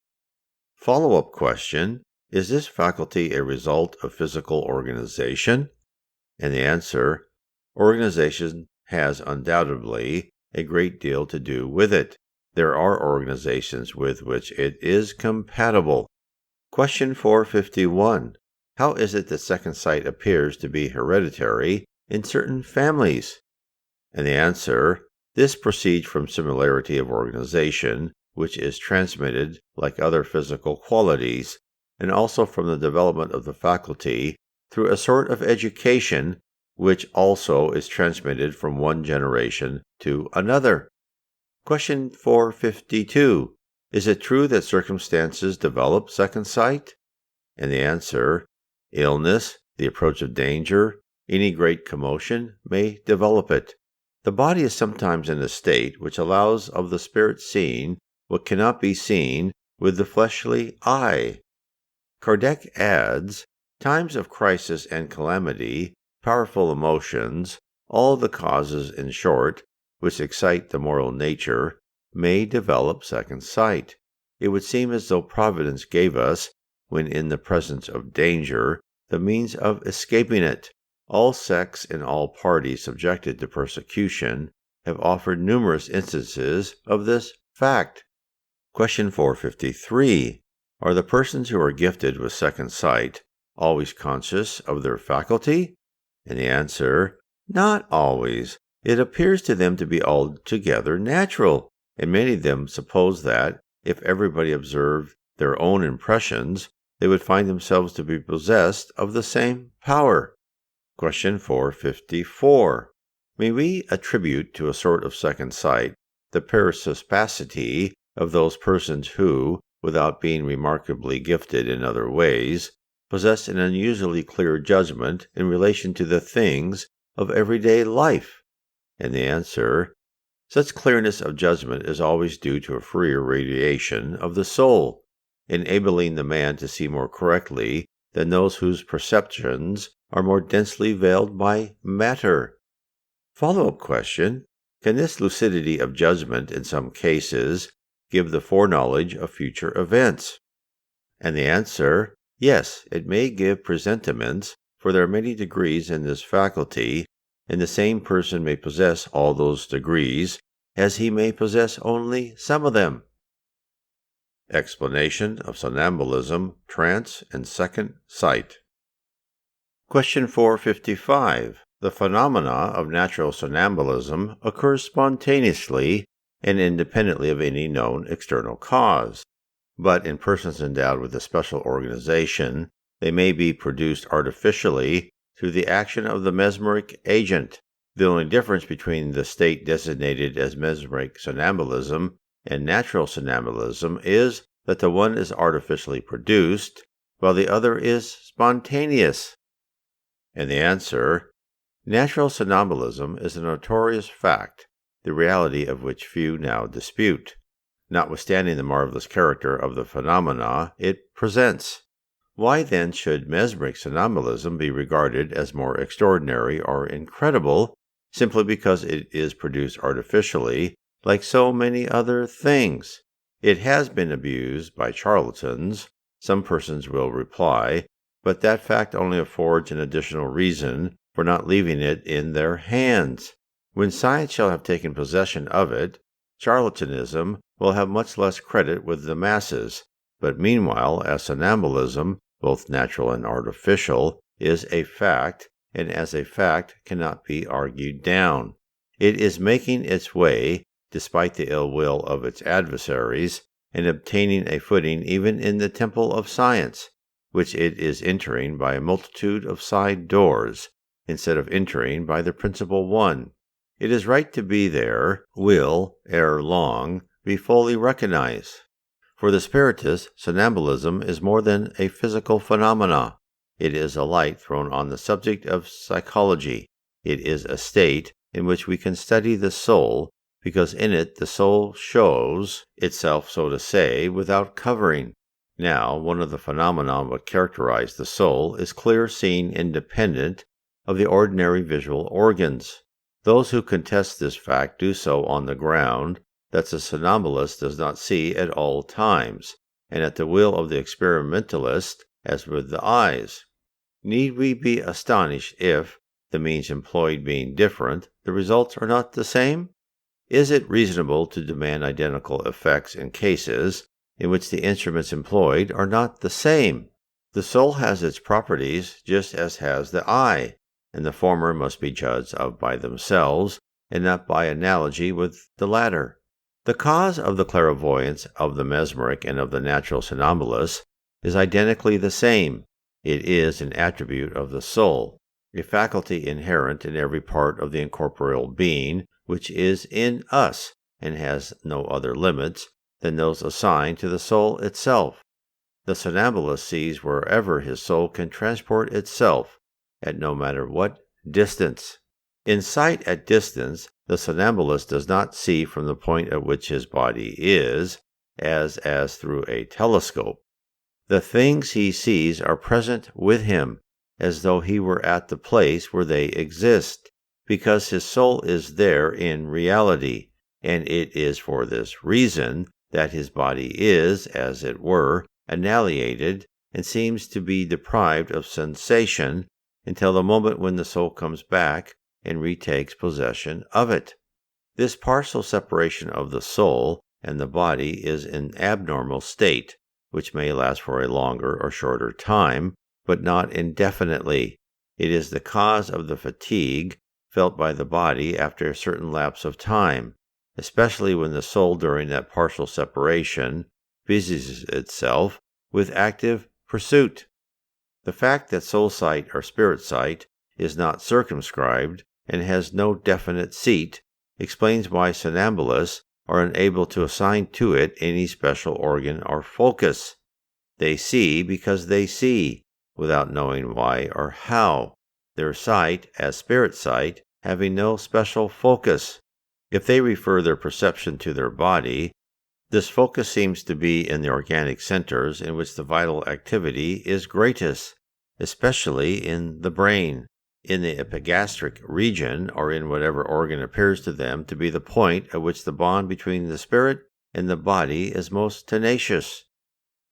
Follow-up question, is this faculty a result of physical organization? And the answer, organization has undoubtedly a great deal to do with it. There are organizations with which it is compatible. Question 451. How is it that second sight appears to be hereditary in certain families? And the answer, this proceeds from similarity of organization, which is transmitted like other physical qualities, and also from the development of the faculty through a sort of education, which also is transmitted from one generation to another. Question 452. Is it true that circumstances develop second sight? And the answer, illness, the approach of danger, any great commotion may develop it. The body is sometimes in a state which allows of the spirit seeing what cannot be seen with the fleshly eye. Kardec adds, times of crisis and calamity, powerful emotions, all the causes, in short, which excite the moral nature, may develop second sight. It would seem as though Providence gave us, when in the presence of danger, the means of escaping it. All sects and all parties subjected to persecution have offered numerous instances of this fact. Question 453. Are the persons who are gifted with second sight always conscious of their faculty? And the answer, not always. It appears to them to be altogether natural, and many of them suppose that, if everybody observed their own impressions, they would find themselves to be possessed of the same power. Question 454. May we attribute to a sort of second sight the perspicacity of those persons who, without being remarkably gifted in other ways, possess an unusually clear judgment in relation to the things of everyday life? And the answer, Such clearness of judgment is always due to a freer radiation of the soul, enabling the man to see more correctly than those whose perceptions are more densely veiled by matter. Follow-up question: can this lucidity of judgment in some cases give the foreknowledge of future events? And the answer: yes, it may give presentiments, for there are many degrees in this faculty, and the same person may possess all those degrees, as he may possess only some of them. Explanation of somnambulism, trance, and second sight. Question 455. The phenomena of natural somnambulism occurs spontaneously and independently of any known external cause. But in persons endowed with a special organization, they may be produced artificially through the action of the mesmeric agent. The only difference between the state designated as mesmeric somnambulism and natural somnambulism is that the one is artificially produced, while the other is spontaneous. And the answer: natural somnambulism is a notorious fact, the reality of which few now dispute, notwithstanding the marvelous character of the phenomena it presents. Why then should mesmeric somnambulism be regarded as more extraordinary or incredible, simply because it is produced artificially, like so many other things? It has been abused by charlatans, some persons will reply, but that fact only affords an additional reason for not leaving it in their hands. When science shall have taken possession of it, charlatanism will have much less credit with the masses, but meanwhile, as somnambulism, both natural and artificial, is a fact, and as a fact cannot be argued down. It is making its way, despite the ill will of its adversaries, and obtaining a footing even in the temple of science, which it is entering by a multitude of side doors, instead of entering by the principal one. It is right to be there, will, ere long, be fully recognized. For the Spiritist, somnambulism is more than a physical phenomena. It is a light thrown on the subject of psychology. It is a state in which we can study the soul, because in it the soul shows itself, so to say, without covering. Now, one of the phenomena that characterize the soul is clear seeing independent of the ordinary visual organs. Those who contest this fact do so on the ground that the somnambulist does not see at all times, and at the will of the experimentalist, as with the eyes. Need we be astonished if, the means employed being different, the results are not the same? Is it reasonable to demand identical effects in cases in which the instruments employed are not the same? The soul has its properties just as has the eye, and the former must be judged of by themselves, and not by analogy with the latter. The cause of the clairvoyance of the mesmeric and of the natural somnambulist is identically the same. It is an attribute of the soul, a faculty inherent in every part of the incorporeal being, which is in us, and has no other limits than those assigned to the soul itself. The somnambulist sees wherever his soul can transport itself, at no matter what distance. In sight at distance, the somnambulist does not see from the point at which his body is, as through a telescope. The things he sees are present with him, as though he were at the place where they exist, because his soul is there in reality, and it is for this reason that his body is, as it were, annihilated and seems to be deprived of sensation until the moment when the soul comes back and retakes possession of it. This partial separation of the soul and the body is an abnormal state, which may last for a longer or shorter time, but not indefinitely. It is the cause of the fatigue felt by the body after a certain lapse of time, especially when the soul during that partial separation busies itself with active pursuit. The fact that soul sight or spirit sight is not circumscribed and has no definite seat explains why somnambulists are unable to assign to it any special organ or focus. They see because they see, without knowing why or how, their sight, as spirit sight, having no special focus. If they refer their perception to their body, this focus seems to be in the organic centers in which the vital activity is greatest, especially in the brain, in the epigastric region, or in whatever organ appears to them to be the point at which the bond between the spirit and the body is most tenacious.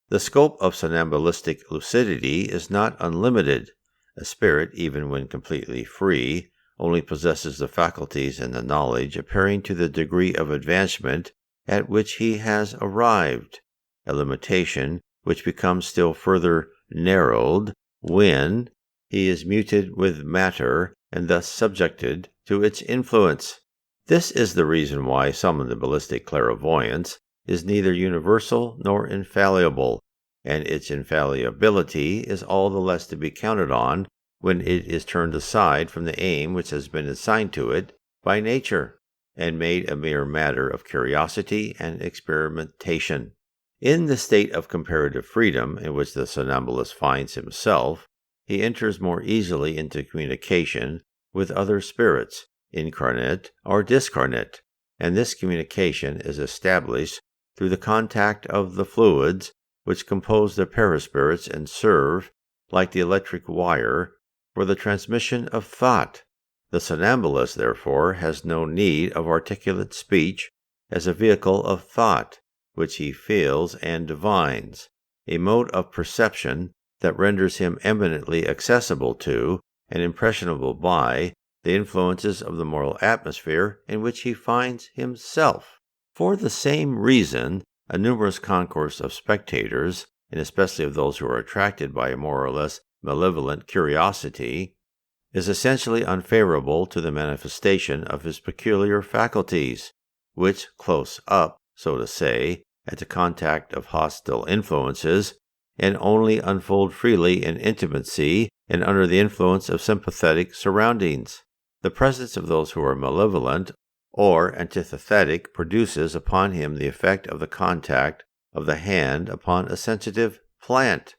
The scope of somnambulistic lucidity is not unlimited. A spirit, even when completely free, only possesses the faculties and the knowledge appearing to the degree of advancement at which he has arrived, a limitation which becomes still further narrowed when he is muted with matter and thus subjected to its influence. This is the reason why somnambulistic clairvoyance is neither universal nor infallible, and its infallibility is all the less to be counted on when it is turned aside from the aim which has been assigned to it by nature, and made a mere matter of curiosity and experimentation. In the state of comparative freedom in which the somnambulist finds himself, he enters more easily into communication with other spirits, incarnate or discarnate, and this communication is established through the contact of the fluids which compose the perispirits and serve, like the electric wire, for the transmission of thought. The somnambulist, therefore, has no need of articulate speech as a vehicle of thought, which he feels and divines, a mode of perception that renders him eminently accessible to and impressionable by the influences of the moral atmosphere in which he finds himself. For the same reason, a numerous concourse of spectators, and especially of those who are attracted by a more or less malevolent curiosity, is essentially unfavorable to the manifestation of his peculiar faculties, which close up, so to say, at the contact of hostile influences, and only unfold freely in intimacy and under the influence of sympathetic surroundings. The presence of those who are malevolent or antithetic produces upon him the effect of the contact of the hand upon a sensitive plant.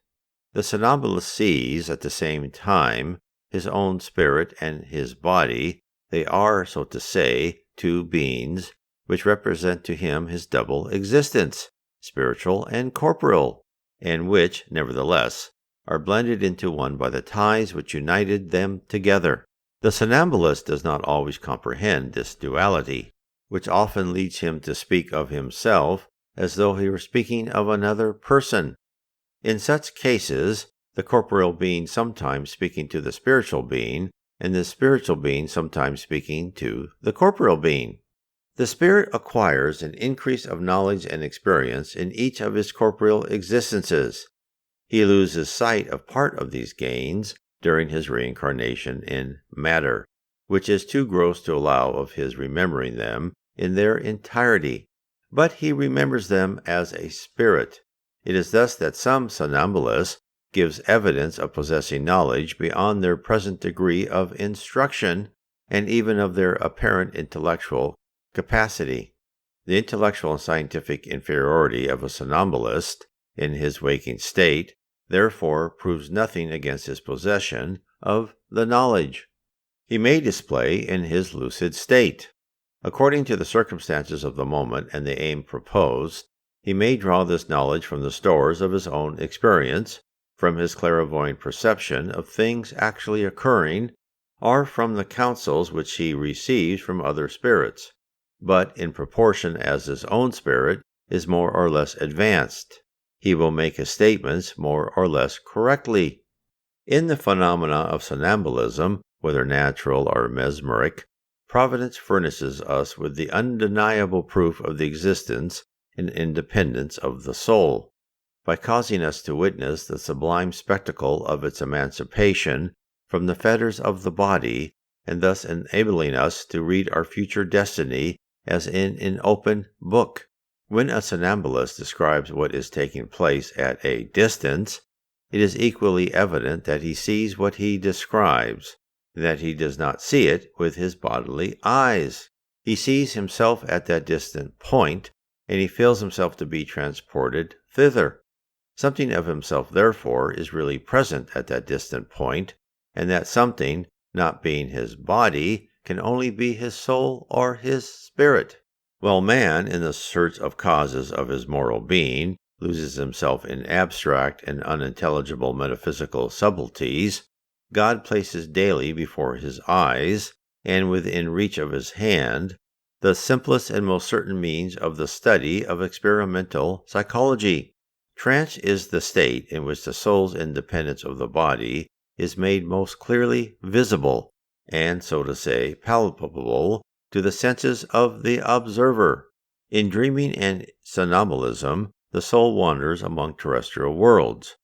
The somnambulist sees at the same time his own spirit and his body. They are, so to say, two beings which represent to him his double existence, spiritual and corporeal, and which, nevertheless, are blended into one by the ties which united them together. The somnambulist does not always comprehend this duality, which often leads him to speak of himself as though he were speaking of another person. In such cases, the corporeal being sometimes speaking to the spiritual being, and the spiritual being sometimes speaking to the corporeal being. The spirit acquires an increase of knowledge and experience in each of his corporeal existences. He loses sight of part of these gains during his reincarnation in matter, which is too gross to allow of his remembering them in their entirety, but he remembers them as a spirit. It is thus that some somnambulists gives evidence of possessing knowledge beyond their present degree of instruction, and even of their apparent intellectual capacity. The intellectual and scientific inferiority of a somnambulist in his waking state therefore proves nothing against his possession of the knowledge he may display in his lucid state. According to the circumstances of the moment and the aim proposed, he may draw this knowledge from the stores of his own experience, from his clairvoyant perception of things actually occurring, or from the counsels which he receives from other spirits, but in proportion as his own spirit is more or less advanced, he will make his statements more or less correctly. In the phenomena of somnambulism, whether natural or mesmeric, Providence furnishes us with the undeniable proof of the existence and independence of the soul, by causing us to witness the sublime spectacle of its emancipation from the fetters of the body, and thus enabling us to read our future destiny as in an open book. When a somnambulist describes what is taking place at a distance, it is equally evident that he sees what he describes, and that he does not see it with his bodily eyes. He sees himself at that distant point, and he feels himself to be transported thither. Something of himself, therefore, is really present at that distant point, and that something, not being his body, can only be his soul or his spirit. While man, in the search of causes of his moral being, loses himself in abstract and unintelligible metaphysical subtleties, God places daily before his eyes, and within reach of his hand, the simplest and most certain means of the study of experimental psychology. Trance is the state in which the soul's independence of the body is made most clearly visible, and, so to say, palpable to the senses of the observer. In dreaming and somnambulism, the soul wanders among terrestrial worlds.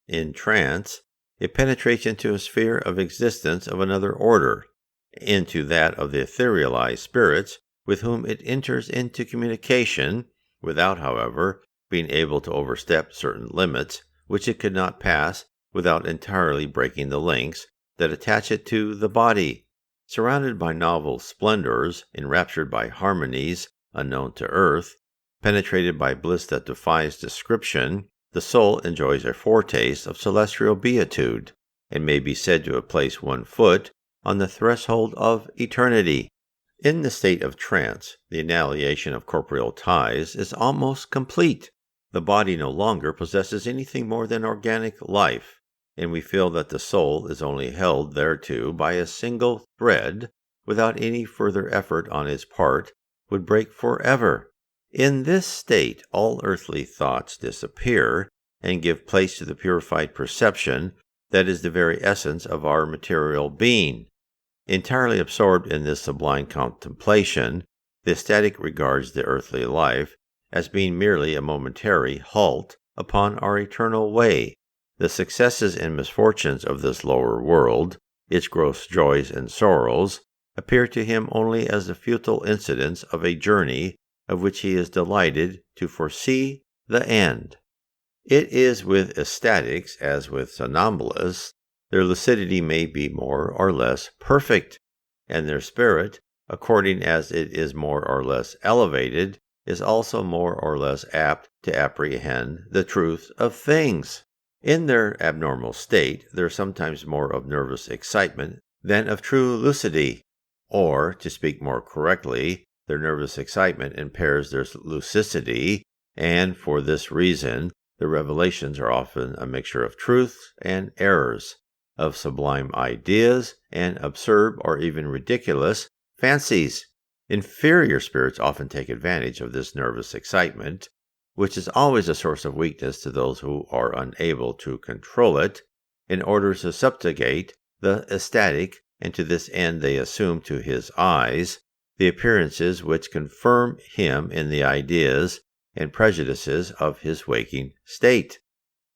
In trance, it penetrates into a sphere of existence of another order, into that of the etherealized spirits with whom it enters into communication, without, however, being able to overstep certain limits which it could not pass without entirely breaking the links that attach it to the body. Surrounded by novel splendors, enraptured by harmonies unknown to earth, penetrated by bliss that defies description, the soul enjoys a foretaste of celestial beatitude, and may be said to have placed one foot on the threshold of eternity. In the state of trance, the annihilation of corporeal ties is almost complete. The body no longer possesses anything more than organic life, and we feel that the soul is only held thereto by a single thread, without any further effort on its part, would break forever. In this state, all earthly thoughts disappear, and give place to the purified perception that is the very essence of our material being. Entirely absorbed in this sublime contemplation, the ecstatic regards the earthly life as being merely a momentary halt upon our eternal way. The successes and misfortunes of this lower world, its gross joys and sorrows, appear to him only as the futile incidents of a journey of which he is delighted to foresee the end. It is with ecstatics as with somnambulists. Their lucidity may be more or less perfect, and their spirit, according as it is more or less elevated, is also more or less apt to apprehend the truth of things. In their abnormal state, there is sometimes more of nervous excitement than of true lucidity, or, to speak more correctly, their nervous excitement impairs their lucidity, and for this reason, the revelations are often a mixture of truths and errors, of sublime ideas and absurd or even ridiculous fancies. Inferior spirits often take advantage of this nervous excitement, which is always a source of weakness to those who are unable to control it, in order to subjugate the ecstatic, and to this end they assume to his eyes the appearances which confirm him in the ideas and prejudices of his waking state.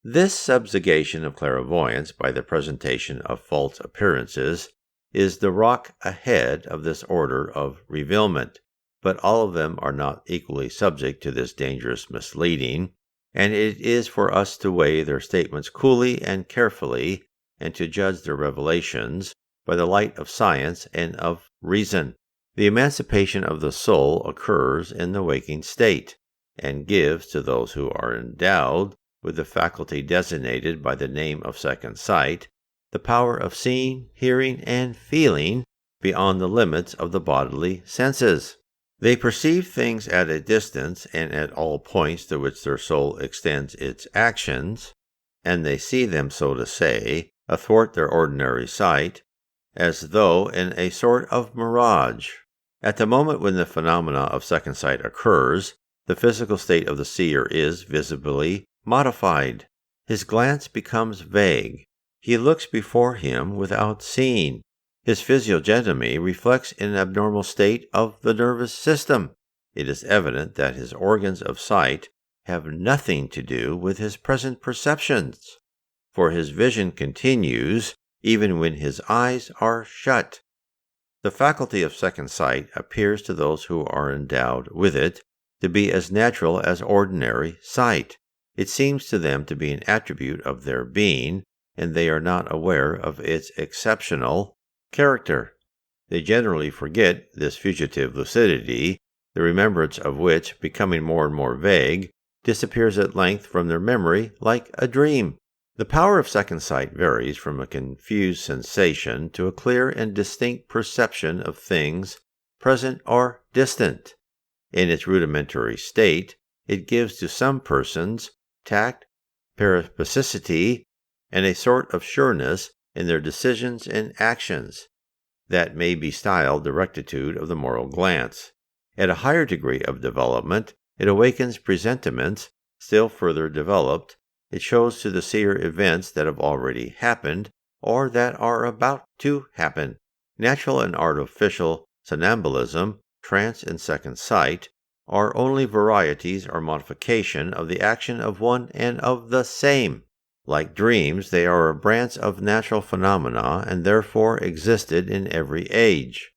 This subjugation of clairvoyance by the presentation of false appearances is the rock ahead of this order of revealment, but all of them are not equally subject to this dangerous misleading, and it is for us to weigh their statements coolly and carefully, and to judge their revelations by the light of science and of reason. The emancipation of the soul occurs in the waking state, and gives to those who are endowed with the faculty designated by the name of second sight the power of seeing, hearing, and feeling beyond the limits of the bodily senses. They perceive things at a distance and at all points to which their soul extends its actions, and they see them, so to say, athwart their ordinary sight, as though in a sort of mirage. At the moment when the phenomena of second sight occurs, the physical state of the seer is visibly modified. His glance becomes vague. He looks before him without seeing. His physiognomy reflects an abnormal state of the nervous system. It is evident that his organs of sight have nothing to do with his present perceptions, for his vision continues even when his eyes are shut. The faculty of second sight appears to those who are endowed with it to be as natural as ordinary sight. It seems to them to be an attribute of their being, and they are not aware of its exceptional character. They generally forget this fugitive lucidity, the remembrance of which, becoming more and more vague, disappears at length from their memory like a dream. The power of second sight varies from a confused sensation to a clear and distinct perception of things present or distant. In its rudimentary state, it gives to some persons tact, perspicacity, and a sort of sureness in their decisions and actions that may be styled the rectitude of the moral glance. At a higher degree of development, it awakens presentiments still further developed. It shows to the seer events that have already happened or that are about to happen. Natural and artificial somnambulism, trance, and second sight are only varieties or modification of the action of one and of the same. Like dreams, they are a branch of natural phenomena and therefore existed in every age.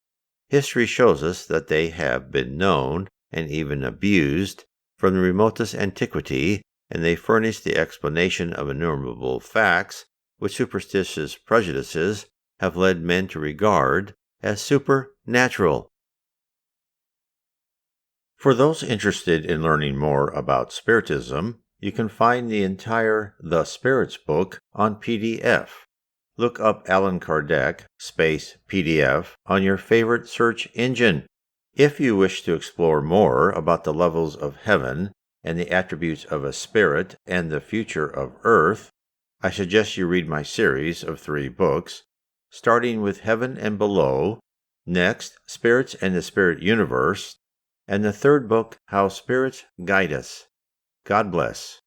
History shows us that they have been known and even abused from the remotest antiquity, and they furnish the explanation of innumerable facts which superstitious prejudices have led men to regard as supernatural. For those interested in learning more about Spiritism, you can find the entire The Spirits book on PDF. Look up Allan Kardec /PDF on your favorite search engine. If you wish to explore more about the levels of heaven and the attributes of a spirit and the future of earth, I suggest you read my series of 3 books, starting with Heaven and Below, next Spirits and the Spirit Universe, and the 3rd book, How Spirits Guide Us. God bless.